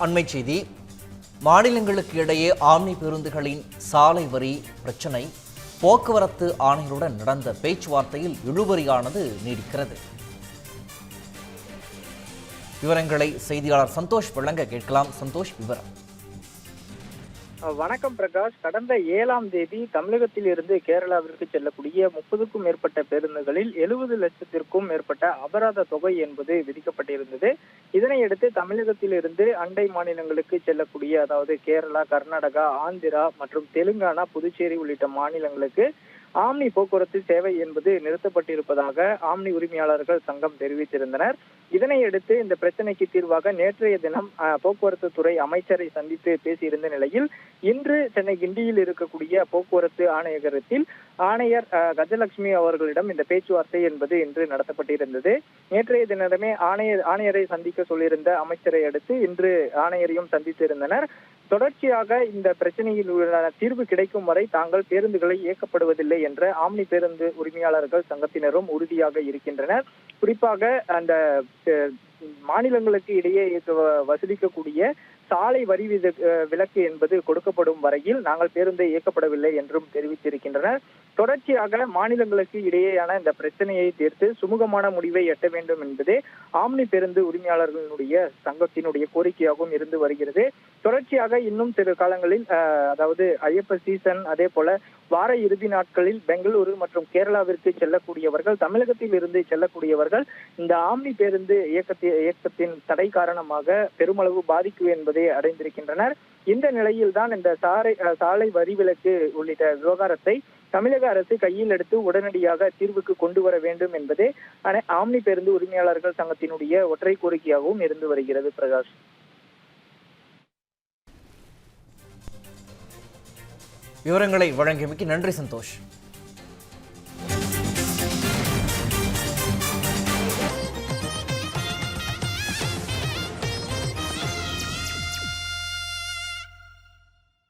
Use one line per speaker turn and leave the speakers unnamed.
அண்மை செய்தி. மாநிலங்களுக்கு இடையே ஆம்னி பேருந்துகளின் சாலை வரி பிரச்சினை போக்குவரத்து ஆணையருடன் நடந்த பேச்சுவார்த்தையில் இழுபறியானது நீடிக்கிறது. விவரங்களை செய்தியாளர் சந்தோஷ் வழங்க கேட்கலாம். சந்தோஷ், விவரம்.
வணக்கம் பிரகாஷ். கடந்த 7ஆம் தேதி தமிழகத்தில் இருந்து கேரளாவிற்கு செல்லக்கூடிய 30க்கும் மேற்பட்ட பேருந்துகளில் 70 லட்சத்திற்கும் மேற்பட்ட அபராத தொகை என்பது விதிக்கப்பட்டிருந்தது. இதனையடுத்து தமிழகத்தில் இருந்து அண்டை மாநிலங்களுக்கு செல்லக்கூடிய, அதாவது கேரளா, கர்நாடகா, ஆந்திரா மற்றும் தெலுங்கானா, புதுச்சேரி உள்ளிட்ட மாநிலங்களுக்கு ஆம்னி போக்குவரத்து சேவை என்பது நிறுத்தப்பட்டிருப்பதாக ஆம்னி உரிமையாளர்கள் சங்கம் தெரிவித்திருந்தனர். இதனையடுத்து இந்த பிரச்சனைக்கு தீர்வாக நேற்றைய தினம் போக்குவரத்து துறை அமைச்சரை சந்தித்து பேசியிருந்த நிலையில் இன்று சென்னை கிண்டியில் இருக்கக்கூடிய போக்குவரத்து ஆணையகத்தில் ஆணையர் கஜலட்சுமி அவர்களிடம் இந்த பேச்சுவார்த்தை என்பது இன்று நடத்தப்பட்டிருந்தது. நேற்றைய தினமே ஆணையரை சந்திக்க சொல்லியிருந்த அமைச்சரை அடுத்து இன்று ஆணையரையும் சந்தித்திருந்தனர். தொடர்ச்சியாக இந்த பிரச்சனையில் தீர்வு கிடைக்கும் வரை தாங்கள் பேருந்துகளை இயக்கப்படுவதில்லை என்ற ஆம்னி பேருந்து உரிமையாளர்கள் சங்கத்தினரும் உறுதியாக இருக்கின்றனர். குறிப்பாக அந்த மாநிலங்களுக்கு இடையே வசூலிக்கக்கூடிய சாலை வரி விலக்கு என்பது கொடுக்கப்படும் வரையில் நாங்கள் பேருந்தை இயக்கப்படவில்லை என்றும் தெரிவித்திருக்கின்றனர். தொடர்ச்சியாக மாநிலங்களுக்கு இடையேயான இந்த பிரச்சனையை தீர்த்து சுமூகமான முடிவை எட்ட வேண்டும் என்பதே ஆம்னி பேருந்து உரிமையாளர்களுடைய சங்கத்தினுடைய கோரிக்கையாகவும் இருந்து வருகிறது. தொடர்ச்சியாக இன்னும் சில காலங்களில், அதாவது ஐயப்ப சீசன், அதே போல வார இறுதி நாட்களில் பெங்களூரு மற்றும் கேரளாவிற்கு செல்லக்கூடியவர்கள், தமிழகத்தில் இருந்து செல்லக்கூடியவர்கள் இந்த ஆம்னி பேருந்து இயக்கத்தின் தடை காரணமாக பெருமளவு பாதிப்பு என்பதை அடைந்திருக்கின்றனர். இந்த நிலையில் தான் இந்த சாலை வரி விலக்கு உள்ளிட்ட விவகாரத்தை தமிழக அரசு கையில் எடுத்து உடனடியாக தீர்வுக்கு கொண்டு வர வேண்டும் என்பதே ஆம்னி பேருந்து உரிமையாளர்கள் சங்கத்தினுடைய ஒற்றை கோரிக்கையாகவும் இருந்து வருகிறது. பிரகாஷ்,
விவரங்களை வழங்கியமைக்கு நன்றி. சந்தோஷ்.